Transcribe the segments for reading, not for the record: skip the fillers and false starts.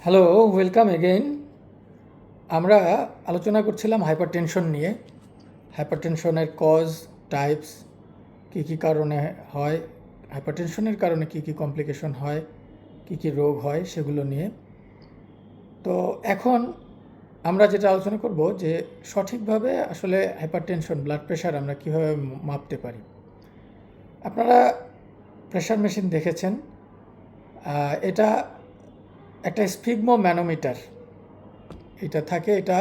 Hello, welcome again. আমরা আলোচনা করছিলাম হাইপারটেনশন নিয়ে। হাইপারটেনশনের কজ, টাইপস, কী কী কারণে হয়, হাইপারটেনশনের কারণে কী কী কমপ্লিকেশন হয়, কী কী রোগ হয়, সেগুলো নিয়ে। তো এখন আমরা যেটা আলোচনা করব যে সঠিকভাবে আসলে হাইপারটেনশন, ব্লাড প্রেশার আমরা কীভাবে মাপতে পারি। আপনারা প্রেশার মেশিন দেখেছেন। এটা একটা স্ফিগমো ম্যানোমিটার এটা থাকে। এটা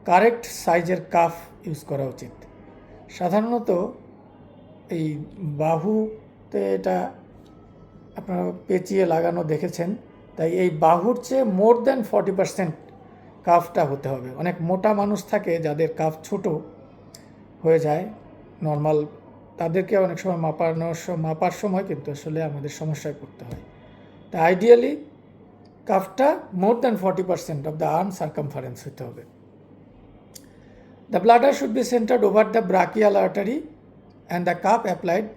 কারেক্ট সাইজের কাফ ইউজ করা উচিত। সাধারণত এই বাহুতে এটা আপনারা পেঁচিয়ে লাগানো দেখেছেন, তাই এই বাহুর চেয়ে মোর দ্যান 40% কাফটা হতে হবে। অনেক মোটা মানুষ থাকে যাদের কাফ ছোট হয়ে যায় নর্মাল, তাদেরকে অনেক সময় মাপার সময় কিন্তু আসলে আমাদের সমস্যায় পড়তে হয়। তাই আইডিয়ালি কাফটা more than 40% of the arm circumference হতে হবে। The bladder should be centered over the brachial artery and the cup applied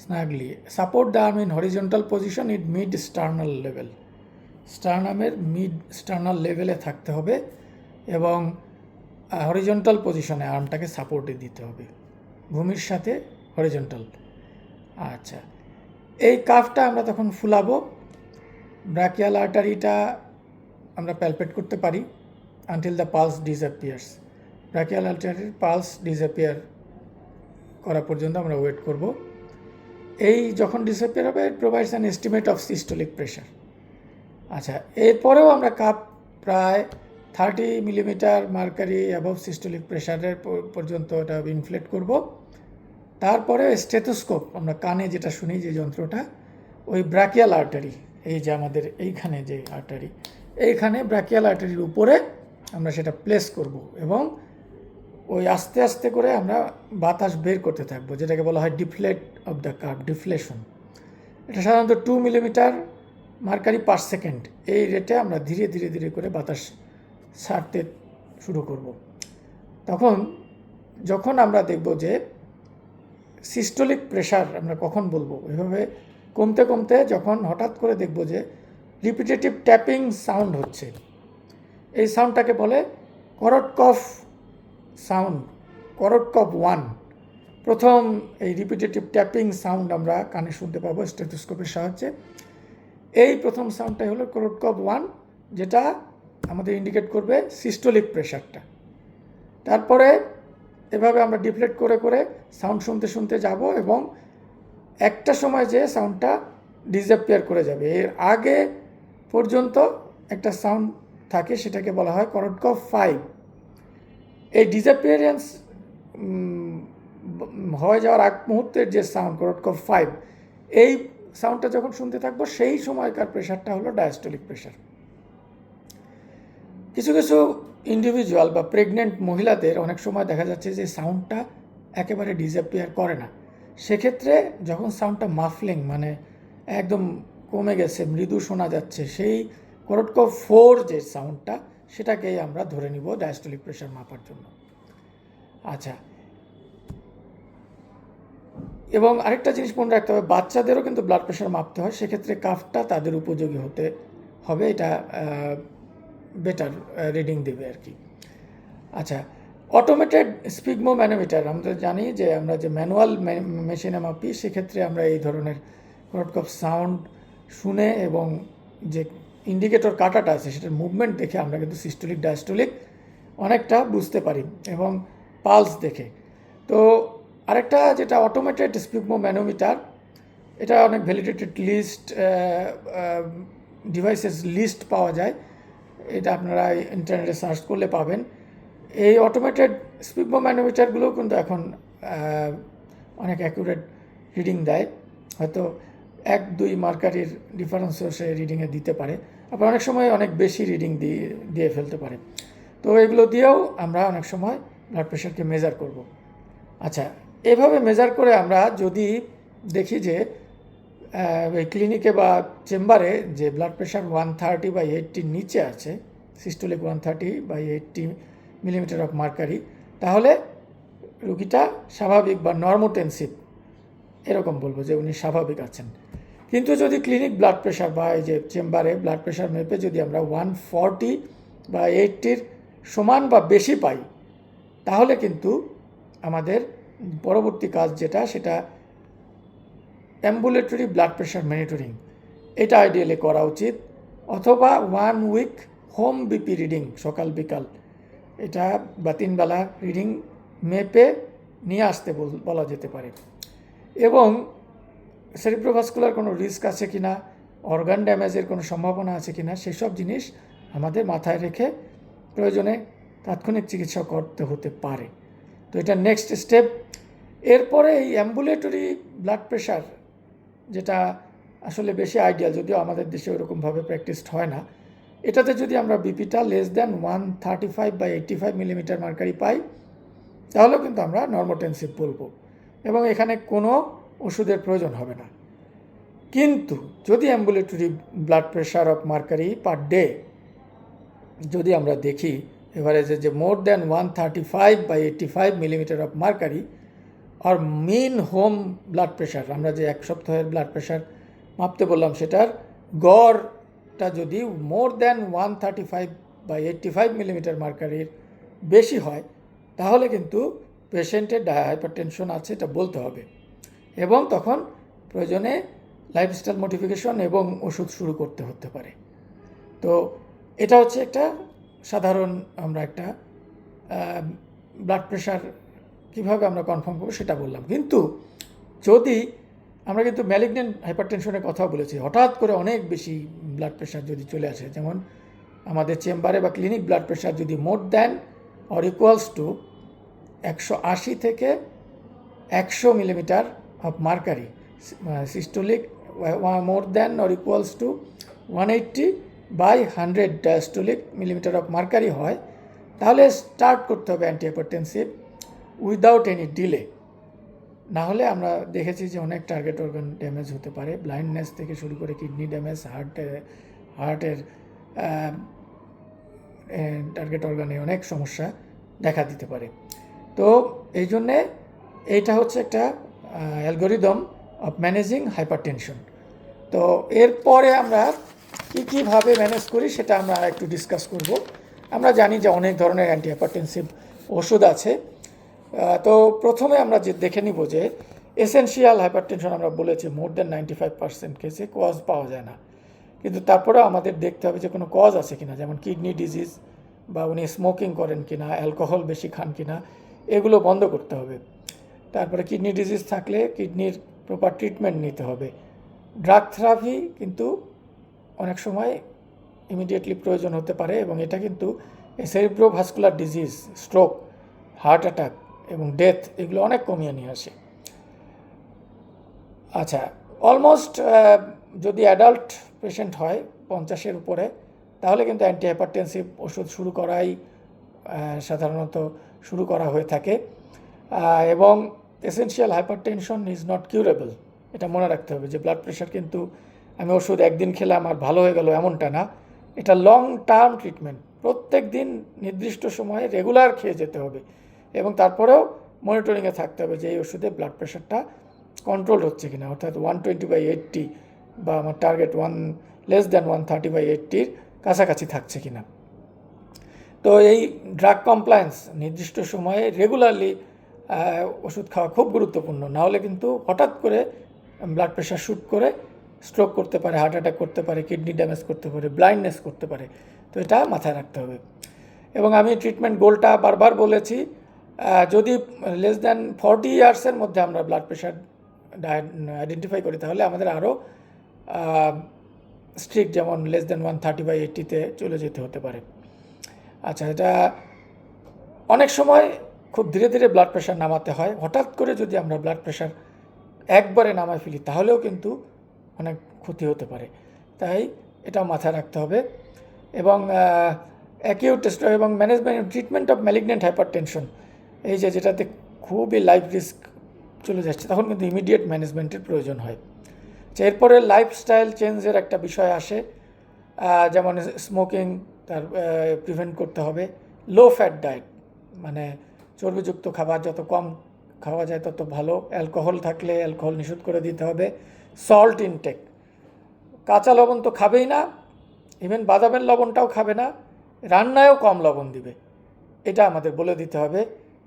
snugly. Support the arm in horizontal position in mid-sternal level. স্টার্নামের মিড স্টার্নাল লেভেলে থাকতে হবে এবং horizontal পজিশনে আর্মটাকে সাপোর্টে দিতে হবে, ভূমির সাথে হরিজন্টাল। আচ্ছা, এই কাফটা আমরা তখন ফুলাবো। ব্রাকিয়াল আর্টারিটা আমরা প্যালপেট করতে পারি until the pulse disappears. Brachial আর্টারির পালস ডিসঅ্যাপিয়ার করা পর্যন্ত আমরা ওয়েট করব। এই যখন ডিসঅ্যাপিয়ার হবে, it provides an estimate of systolic pressure. আচ্ছা, এরপরেও আমরা কাপ প্রায় 30 মিলিমিটার মার্কারি অ্যাবভ সিস্টোলিক প্রেশারের পর্যন্ত এটা ইনফ্লেট করব। তারপরে স্টেথোস্কোপ, আমরা কানে যেটা শুনি যে যন্ত্রটা, ওই ব্রাকিয়াল আর্টারি, এই যে আমাদের এইখানে যে আর্টারি, এইখানে ব্রাকিয়াল আর্টারির উপরে আমরা সেটা প্লেস করব এবং ওই আস্তে আস্তে করে আমরা বাতাস বের করতে থাকবো, যেটাকে বলা হয় deflate of the cup, deflation. এটা সাধারণত 2 মিলিমিটার মার্কারি পার সেকেন্ড, এই রেটে আমরা ধীরে ধীরে ধীরে করে বাতাস ছাড়তে শুরু করব। যখন আমরা দেখব যে সিস্টোলিক প্রেশার আমরা কখন বলবো, এভাবে কমতে কমতে যখন হঠাৎ করে দেখব যে রিপিটেটিভ ট্যাপিং সাউন্ড হচ্ছে, এই সাউন্ডটাকে বলে করটকফ সাউন্ড, করটকফ 1। প্রথম এই রিপিটেটিভ ট্যাপিং সাউন্ড আমরা কানে শুনতে পাবো স্টেথোস্কোপের সাহায্যে। এই প্রথম সাউন্ডটাই হলো করটকফ 1, যেটা আমাদের ইন্ডিকেট করবে সিস্টোলিক প্রেশারটা। তারপরে এভাবে আমরা ডিফ্লেক্ট করে করে সাউন্ড শুনতে শুনতে যাব এবং একটা সময় যে সাউন্ডটা ডিসঅ্যাপিয়ার করে যাবে। এর আগে পর্যন্ত একটা সাউন্ড থাকে, সেটাকে বলা হয় করটকফ 5। এই ডিসঅ্যাপিয়ারেন্স হয়ে যাওয়ার আগ মুহূর্তের যে সাউন্ড করটকফ 5, এই সাউন্ডটা যখন শুনতে থাকবো, সেই সময়কার প্রেশারটা হলো ডায়াস্টোলিক প্রেশার। কিছু কিছু ইন্ডিভিজুয়াল বা প্রেগনেন্ট মহিলাদের অনেক সময় দেখা যাচ্ছে যে সাউন্ডটা একেবারে ডিসঅ্যাপিয়ার করে না। সেক্ষেত্রে যখন সাউন্ডটা মাফলিং, মানে একদম কমে গেছে, মৃদু শোনা যাচ্ছে, সেই করটকফ 4 যে সাউন্ডটা, সেটাকেই আমরা ধরে নিব ডায়াস্টোলিক প্রেশার মাপার জন্য। আচ্ছা, এবং আরেকটা জিনিস মনে রাখতে হবে, বাচ্চাদেরও কিন্তু ব্লাড প্রেশার মাপতে হয়। সেক্ষেত্রে কাফটা তাদের উপযোগী হতে হবে, এটা বেটার রিডিং দেবে আর কি। আচ্ছা, অটোমেটেড স্পিগমো ম্যানোমিটার, আমরা জানি যে আমরা যে ম্যানুয়াল মেশিনে মাপি, সেক্ষেত্রে আমরা এই ধরনের করটকফ সাউন্ড শুনে এবং যে ইন্ডিকেটর কাটাটা আছে সেটার মুভমেন্ট দেখে আমরা কিন্তু সিস্টোলিক ডায়াস্টোলিক অনেকটা বুঝতে পারি, এবং পালস দেখে। তো আরেকটা যেটা অটোমেটেড স্পিগমো ম্যানোমিটার, এটা অনেক ভ্যালিডেটেড লিস্ট ডিভাইসেস লিস্ট পাওয়া যায়, এটা আপনারা ইন্টারনেটে সার্চ করলে পাবেন। এই অটোমেটেড স্পিগমো ম্যানোমিটারগুলো কিন্তু এখন অনেক অ্যাকুরেট রিডিং দেয়, হয়তো 1-2 মার্কারির ডিফারেন্সও সে রিডিংয়ে দিতে পারে, আবার অনেক সময় অনেক বেশি রিডিং দিয়ে ফেলতে পারে। তো এগুলো দিয়েও আমরা অনেক সময় ব্লাড প্রেশারকে মেজার করব। আচ্ছা, এভাবে মেজার করে আমরা যদি দেখি যে এই ক্লিনিকে বা চেম্বারে যে ব্লাড প্রেশার 130/80 নিচে আছে, সিস্টোলিক 130/80 মিলিমিটার অফ মার্কারি, তাহলে রুগীটা স্বাভাবিক বা নর্মোটেনসিভ, এরকম বলবো যে উনি স্বাভাবিক আছেন। কিন্তু যদি ক্লিনিক ব্লাড প্রেশার বা এই যে চেম্বারে ব্লাড প্রেশার মেপে যদি আমরা 140 বা 80-র সমান বা বেশি পাই, তাহলে কিন্তু আমাদের পরবর্তী কাজ যেটা, সেটা অ্যাম্বুলেটরি ব্লাড প্রেশার মনিটরিং, এটা আইডিয়ালি করা উচিত, অথবা 1 উইক হোম বিপি রিডিং সকাল বিকাল, এটা বা 3 বেলা রিডিং মেপে নিয়ে আসতে বলা যেতে পারে। এবং সেরিব্রোভাস্কুলার কোনো রিস্ক আছে কি না, অর্গান ড্যামেজের কোনো সম্ভাবনা আছে কি না, সেসব জিনিস আমাদের মাথায় রেখে প্রয়োজনে তাৎক্ষণিক চিকিৎসা করতে হতে পারে। তো এটা নেক্সট স্টেপ। এরপরে এই অ্যাম্বুলেটরি ব্লাড প্রেশার, যেটা আসলে বেশি আইডিয়াল, যদিও আমাদের দেশে ওরকমভাবে প্র্যাকটিসড হয় না, এটাতে যদি আমরা বিপিটা লেস দ্যান 135/85 মিলিমিটার মার্কারি পাই, তাহলেও কিন্তু আমরা নর্মোটেনসিভ বলবো এবং এখানে কোনো ওষুধের প্রয়োজন হবে না। কিন্তু যদি ambulatory blood pressure of mercury per day যদি আমরা দেখি এভারেজে যে more than 135/85 millimeter of mercury, আর মিন হোম ব্লাড প্রেশার, আমরা যে 1 সপ্তাহের ব্লাড প্রেশার মাপতে বললাম, সেটার গড়টা যদি মোর দ্যান 135/85 মিলিমিটার মার্কারির বেশি হয়, তাহলে কিন্তু পেশেন্টের হাইপারটেনশন আছে এটা বলতে হবে, এবং তখন প্রয়োজনে লাইফস্টাইল মডিফিকেশন এবং ওষুধ শুরু করতে হতে পারে। তো এটা হচ্ছে একটা সাধারণ, আমরা একটা ব্লাড প্রেশার কীভাবে আমরা কনফার্ম করবো সেটা বললাম। কিন্তু যদি আমরা কিন্তু ম্যালিগন্যান্ট হাইপারটেনশনের কথাও বলেছি, হঠাৎ করে অনেক বেশি ব্লাড প্রেশার যদি চলে আসে, যেমন আমাদের চেম্বারে বা ক্লিনিক ব্লাড প্রেশার যদি more than or equals to 180 থেকে 100 millimetre of mercury, systolic more than or equals to 180/100 diastolic millimetre of mercury হয়, তাহলে স্টার্ট করতে হবে অ্যান্টিহাইপারটেনসিভ উইদাউট এনি ডিলে। না হলে আমরা দেখেছি যে অনেক টার্গেট অর্গান ড্যামেজ হতে পারে, ব্লাইন্ডনেস থেকে শুরু করে কিডনি ড্যামেজ, হার্টের টার্গেট অর্গানে অনেক সমস্যা দেখা দিতে পারে। তো এই জন্যে এইটা হচ্ছে একটা অ্যালগোরিদম অফ ম্যানেজিং হাইপারটেনশন। তো এরপরে আমরা কীভাবে ম্যানেজ করি সেটা আমরা একটু ডিসকাস করব। আমরা জানি যে অনেক ধরনের অ্যান্টিহাইপারটেনসিভ ওষুধ আছে। তো প্রথমে আমরা যে দেখে নিব যে এসেনশিয়াল হাইপারটেনশন আমরা বলেছি মোর দ্যান 95% কেসে কজ পাওয়া যায় না, কিন্তু তারপরেও আমাদের দেখতে হবে যে কোনো কজ আছে কিনা, যেমন কিডনি ডিজিজ বা উনি স্মোকিং করেন কিনা, অ্যালকোহল বেশি খান কিনা, এগুলো বন্ধ করতে হবে। তারপরে কিডনি ডিজিজ থাকলে কিডনির প্রপার ট্রিটমেন্ট নিতে হবে। ড্রাগ থেরাপি কিন্তু অনেক সময় ইমিডিয়েটলি প্রয়োজন হতে পারে, এবং এটা কিন্তু সেরিব্রোভাস্কুলার ডিজিজ, স্ট্রোক, হার্ট অ্যাটাক এবং ডেথ, এগুলো অনেক কমিয়ে নিয়ে আসে। আচ্ছা, অলমোস্ট যদি অ্যাডাল্ট পেশেন্ট হয় 50-এর উপরে, তাহলে কিন্তু অ্যান্টিহাইপারটেনসিভ ওষুধ শুরু করাই সাধারণত শুরু করা হয়ে থাকে। এবং essential hypertension is not curable, এটা মনে রাখতে হবে যে ব্লাড প্রেশার কিন্তু আমি ওষুধ একদিন খেলে আমার ভালো হয়ে গেল এমনটা না, এটা লং টার্ম ট্রিটমেন্ট, প্রত্যেক দিন নির্দিষ্ট সময়ে রেগুলার খেয়ে যেতে হবে, এবং তারপরেও মনিটরিংয়ে থাকতে হবে যে এই ওষুধে ব্লাড প্রেশারটা কন্ট্রোল হচ্ছে কিনা, অর্থাৎ 120/80 বা আমার টার্গেট লেস দ্যান 130/80-র কাছাকাছি থাকছে কিনা। তো এই ড্রাগ কমপ্লায়েন্স, নির্দিষ্ট সময়ে রেগুলারলি ওষুধ খাওয়া খুব গুরুত্বপূর্ণ, না হলে কিন্তু হঠাৎ করে ব্লাড প্রেশার শ্যুট করে স্ট্রোক করতে পারে, হার্ট অ্যাটাক করতে পারে, কিডনি ড্যামেজ করতে পারে, ব্লাইন্ডনেস করতে পারে। তো এটা মাথায় রাখতে হবে। এবং আমি ট্রিটমেন্ট গোলটা বারবার বলেছি, যদি লেস দ্যান 40 ইয়ার্সের মধ্যে আমরা ব্লাড প্রেশার আইডেন্টিফাই করি, তাহলে আমাদের আরও স্ট্রিক্ট, যেমন লেস দ্যান 130/80-তে চলে যেতে হতে পারে। আচ্ছা, এটা অনেক সময় খুব ধীরে ধীরে ব্লাড প্রেশার নামাতে হয়। হঠাৎ করে যদি আমরা ব্লাড প্রেশার একবারে নামায় ফেলি, তাহলেও কিন্তু অনেক ক্ষতি হতে পারে, তাই এটাও মাথায় রাখতে হবে। এবং অ্যাকিউট এবং management treatment of malignant hypertension, এই যেটাতে খুবই লাইফ রিস্ক চলে যাচ্ছে, তখন কিন্তু ইমিডিয়েট ম্যানেজমেন্টের প্রয়োজন হয়। এরপরে লাইফস্টাইল চেঞ্জের একটা বিষয় আসে, যেমন স্মোকিং তার প্রিভেন্ট করতে হবে, লো ফ্যাট ডায়েট, মানে চর্বিযুক্ত খাবার যত কম খাওয়া যায় তত ভালো, অ্যালকোহল থাকলে অ্যালকোহল নিষেধ করে দিতে হবে, সল্ট ইনটেক, কাঁচা লবণ তো খাবেই না, ইভেন বাদামের লবণটাও খাবে না, রান্নায়ও কম লবণ দিবে, এটা আমাদের বলে দিতে হবে।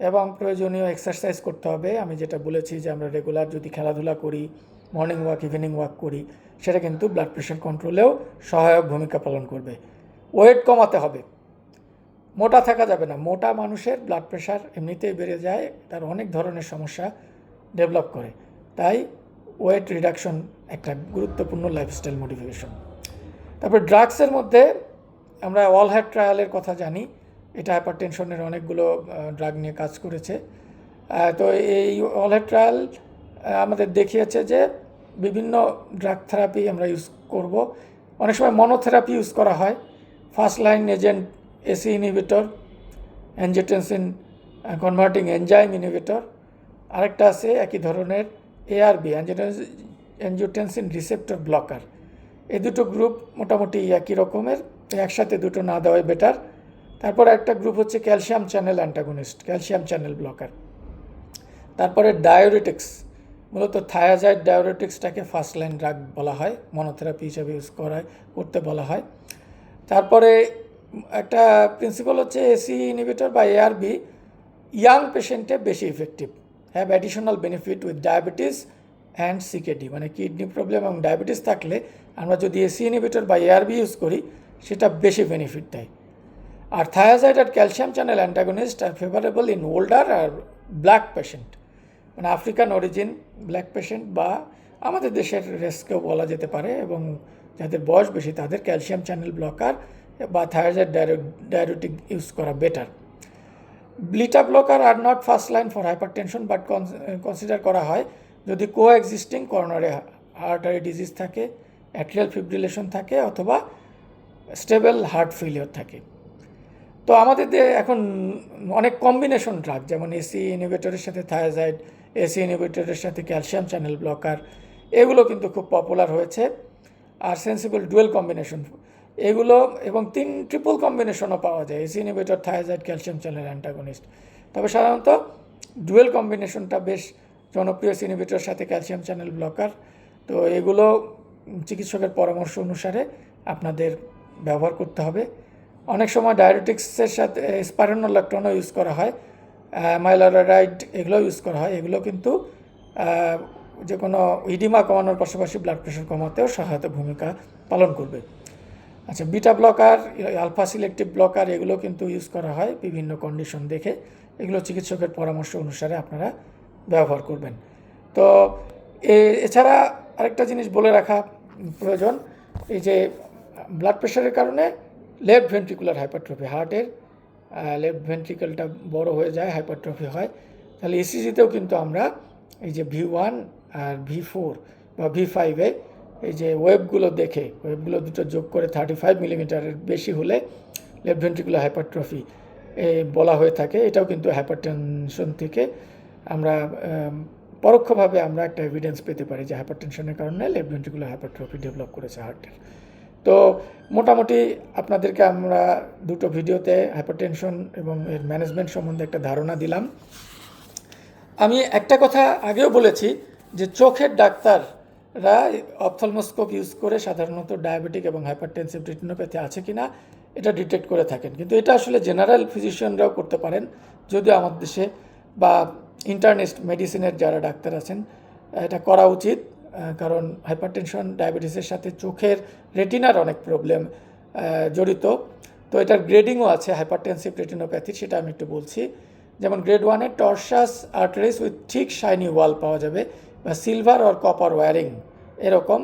এবং প্রয়োজনীয় এক্সারসাইজ করতে হবে। আমি যেটা বলেছি যে আমরা রেগুলার যদি খেলাধুলা করি, মর্নিং ওয়াক, ইভিনিং ওয়াক করি, সেটা কিন্তু ব্লাড প্রেশার কন্ট্রোলেও সহায়ক ভূমিকা পালন করবে। ওয়েট কমাতে হবে, মোটা থাকা যাবে না। মোটা মানুষের ব্লাড প্রেশার এমনিতেই বেড়ে যায়, তার অনেক ধরনের সমস্যা ডেভেলপ করে। তাই ওয়েট রিডাকশন একটা গুরুত্বপূর্ণ লাইফস্টাইল মডিফিকেশন। তারপর ড্রাগসের মধ্যে আমরা অল হেড ট্রায়ালের কথা জানি, এটা হাইপারটেনশনের অনেকগুলো ড্রাগ নিয়ে কাজ করেছে। তো এই অল হেড ট্রায়াল আমাদের দেখিয়েছে যে বিভিন্ন ড্রাগ থেরাপি আমরা ইউজ করব। অনেক সময় মনোথেরাপি ইউজ করা হয়। First line agent AC inhibitor, angiotensin converting enzyme inhibitor. আরেকটা আছে একই ধরনের এআরবি, অ্যাঞ্জিওটেনসিন রিসেপ্টর ব্লকার। এই দুটো গ্রুপ মোটামুটি একই রকমের, একসাথে দুটো না দেওয়াই বেটার। তারপরে একটা গ্রুপ হচ্ছে calcium channel antagonist, calcium channel blocker. তারপরে ডায়োরেটিক্স, মূলত থায়াজাইড ডায়োরেটিক্সটাকে ফার্স্ট লাইন ড্রাগ বলা হয়, মনোথেরাপি হিসাবে ইউজ করতে বলা হয়। তারপরে একটা প্রিন্সিপাল হচ্ছে এসি ইনহিবিটর বা এআরবি ইয়াং পেশেন্টে বেশি effective, have additional benefit with diabetes and CKD, মানে কিডনি প্রবলেম এবং ডায়াবেটিস থাকলে আমরা যদি এসি ইনহিবিটর বা এআরবি ইউজ করি সেটা বেশি বেনিফিট দেয়। আর থায়াজাইড আর ক্যালসিয়াম চ্যানেল অ্যান্টাগনিস্ট আর ফেভারেবল ইন ওল্ডার আর ব্ল্যাক পেশেন্ট, মানে আফ্রিকান অরিজিন ব্ল্যাক পেশেন্ট বা আমাদের দেশের রেসকেও বলা যেতে পারে, এবং যাদের বয়স বেশি তাদের ক্যালসিয়াম চ্যানেল ব্লকার বা থায়াজাইড ডায়োরেটিক ইউজ করা better. Beta blocker are not first line for hypertension, but consider করা হয় যদি কো এক্সিস্টিং করোনারি আর্টারি ডিজিজ থাকে, অ্যাট্রিয়াল ফিব্রিলেশন থাকে, অথবা স্টেবল হার্ট ফেলিওর থাকে। তো আমাদের এখন অনেক কম্বিনেশন ড্রাগ, যেমন এসি ইনহিবিটরের সাথে থায়াজাইড, এসি ইনহিবিটরের সাথে ক্যালসিয়াম চ্যানেল ব্লকার, এগুলো কিন্তু খুব পপুলার হয়েছে। আর সেন্সিবল ডুয়েল কম্বিনেশন এগুলো, এবং ট্রিপল কম্বিনেশনও পাওয়া যায়, AC inhibitor, thiazide, calcium channel antagonist. তবে সাধারণত ডুয়েল কম্বিনেশনটা বেশ জনপ্রিয়, এসি ইনহিবিটরের সাথে ক্যালসিয়াম চ্যানেল ব্লকার। তো এগুলো চিকিৎসকের পরামর্শ অনুসারে আপনাদের ব্যবহার করতে হবে। অনেক সময় ডায়োরেটিক্সের সাথে স্পাইরোনোল্যাকটোনও ইউজ করা হয়, মাইলোরাইড এগুলো ইউজ করা হয়। এগুলো কিন্তু যে কোনো ইডিমা কমানোর পাশাপাশি ব্লাড প্রেশার কমাতেও সহায়তা ভূমিকা পালন করবে। আচ্ছা, beta blocker, alpha selective blocker এগুলো কিন্তু ইউজ করা হয় বিভিন্ন কন্ডিশন দেখে। এগুলো চিকিৎসকের পরামর্শ অনুসারে আপনারা ব্যবহার করবেন। তো এছাড়া আরেকটা জিনিস বলে রাখা প্রয়োজন, এই যে ব্লাড প্রেশারের কারণে লেফট ভেন্ট্রিকুলার হাইপারট্রফি, হার্টের লেফট ভেন্ট্রিকলটা বড় হয়ে যায়, হাইপারট্রফি হয়। তাহলে ইসিজিতেও কিন্তু আমরা এই যে V1 আর V4 বা V5-এ এই যে ওয়েবগুলো দেখে, ওয়েবগুলো দুটো যোগ করে 35 মিলিমিটারের বেশি হলে লেফট ভেন্ট্রিকুলার হাইপারট্রফি বলা হয়ে থাকে। এটাও কিন্তু হাইপারটেনশন থেকে আমরা পরোক্ষভাবে আমরা একটা এভিডেন্স পেতে পারি যে হাইপারটেনশনের কারণে লেফট ভেন্ট্রিকুলার হাইপারট্রফি ডেভেলপ করেছে হার্টের। তো মোটামুটি আপনাদেরকে আমরা দুটো ভিডিওতে হাইপারটেনশন এবং এর ম্যানেজমেন্ট সম্বন্ধে একটা ধারণা দিলাম। আমি একটা কথা আগেও বলেছি যে চোখের ডাক্তাররা অপথলমোস্কোপ ইউজ করে সাধারণত ডায়াবেটিক এবং হাইপারটেনসিভ রেটিনোপ্যাথি আছে কিনা এটা ডিটেক্ট করে থাকেন, কিন্তু এটা আসলে জেনারেল ফিজিশিয়ানরাও করতে পারেন। যদিও আমাদের দেশে বা ইন্টারনিস্ট মেডিসিনের যারা ডাক্তার আছেন এটা করা উচিত, কারণ হাইপারটেনশন ডায়াবেটিসের সাথে চোখের রেটিনার অনেক প্রবলেম জড়িত। তো এটার গ্রেডিংও আছে হাইপারটেনসিভ রেটিনোপ্যাথি, সেটা আমি একটু বলছি। যেমন গ্রেড 1-এ tortuous arteries with thick shiny wall পাওয়া যাবে, বা সিলভার অর কপার ওয়ারিং এরকম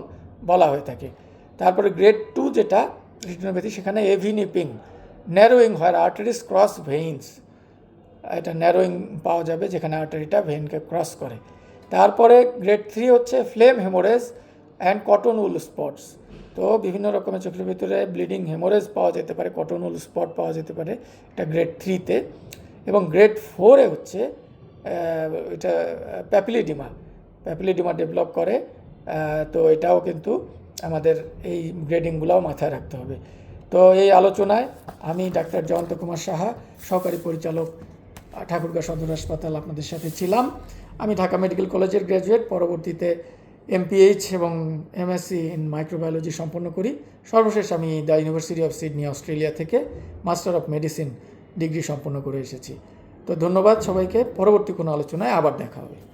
বলা হয়ে থাকে। তারপরে গ্রেড 2 যেটা রেটিনোপ্যাথি, সেখানে এভি নিপিং, ন্যারোয়িং হয় আর্টারিস ক্রস ভেইনস, এটা ন্যারোয়িং পাওয়া যাবে যেখানে আর্টারিটা ভেইনকে ক্রস করে। তারপরে গ্রেড 3 হচ্ছে flame hemorrhage and cotton wool spots. তো বিভিন্ন রকমের চোখের ভিতরে ব্লিডিং হেমোরেজ পাওয়া যেতে পারে, কটন উল স্পট পাওয়া যেতে পারে, এটা গ্রেড 3-তে। এবং গ্রেড 4-এ হচ্ছে এটা প্যাপিলিডিমা ডেভেলপ করে। তো এটাও কিন্তু আমাদের এই গ্রেডিংগুলোও মাথায় রাখতে হবে। তো এই আলোচনায় আমি ডাক্তার জয়ন্ত কুমার সাহা, সহকারী পরিচালক, ঠাকুরগাঁও সদর হাসপাতাল, আপনাদের সাথে ছিলাম। আমি ঢাকা মেডিকেল কলেজের গ্র্যাজুয়েট, পরবর্তীতে MPH এবং MSc ইন মাইক্রোবায়োলজি সম্পন্ন করি। সর্বশেষ আমি the university of Sydney Australia থেকে মাস্টার অফ মেডিসিন ডিগ্রি সম্পন্ন করে এসেছি। তো ধন্যবাদ সবাইকে। পরবর্তী কোনো আলোচনায় আবার দেখা হবে।